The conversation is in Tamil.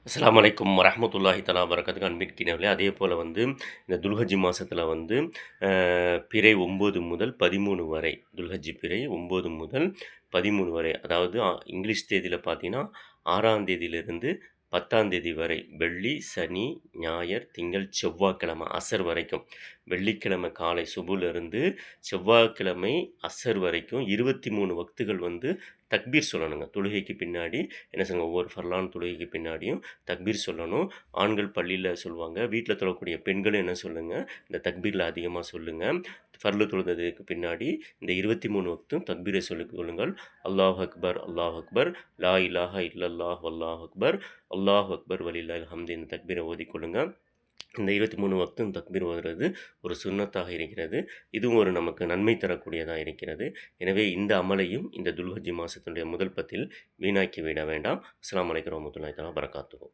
அஸ்ஸலாமு அலைக்கும் வரஹ்மத்துல்லாஹி தஆலா வபரகாத்துஹு. அன்பிற்கினவர்களே, அதேபோல இந்த துல்ஹஜ் மாசத்தில அ பிறை 9 முதல் 13 வரை, துல்ஹஜ் பிறை 9 முதல் 13 வரை, அதாவது இங்கிலீஷ் தேதியில பார்த்தீங்கன்னா 6ஆம் தேதியிலிருந்து 10ஆம் தேதி வரை, வெள்ளி, சனி, ஞாயிறு, திங்கள், செவ்வாய்க்கிழமை அசர் வரைக்கும், வெள்ளிக்கிழமை காலை சுபுலேருந்து செவ்வாய்க்கிழமை அசர் வரைக்கும் 23 வக்துகள் தக்பீர் சொல்லணுங்க. தொழுகைக்கு பின்னாடி என்ன செய்யணும், ஒவ்வொரு ஃபர்லான் தொழுகைக்கு பின்னாடியும் தக்பீர் சொல்லணும். ஆண்கள் பள்ளியில சொல்லுவாங்க. வீட்ல தொழக்கூடிய பெண்களும் என்ன சொல்லுங்க, இந்த தக்பீர்ல அதிகமா சொல்லுங்க. ஃபர்லு தொழுததுக்கு பின்னாடி இந்த 23 வக்தும் தக்பீரை சொல்லிக் கொள்ளுங்கள். அல்லாஹ் அக்பர், அல்லாஹ் அக்பர், லா இலாஹ இல்லல்லாஹ் வல்லாஹ் அக்பர், அல்லாஹ் அக்பர் வலில்லாஹில் ஹம்து, இந்த தக்பீரை ஓதிக்கொள்ளுங்க. இந்த 23 வக்தும் தக்பீர் ஓதுறது ஒரு சுன்னத்தாக இருக்கிறது. இதுவும் ஒரு நமக்கு நன்மை தரக்கூடியதாக இருக்கிறது. எனவே இந்த அமலையும் இந்த துல்ஹஜ் மாசத்தினுடைய முதல் 10ல் வீணாக்கி விட வேண்டாம். அஸ்ஸலாமு அலைக்கும் வரஹ்மத்துல்லாஹி தஆலா வபரகாத்துஹு.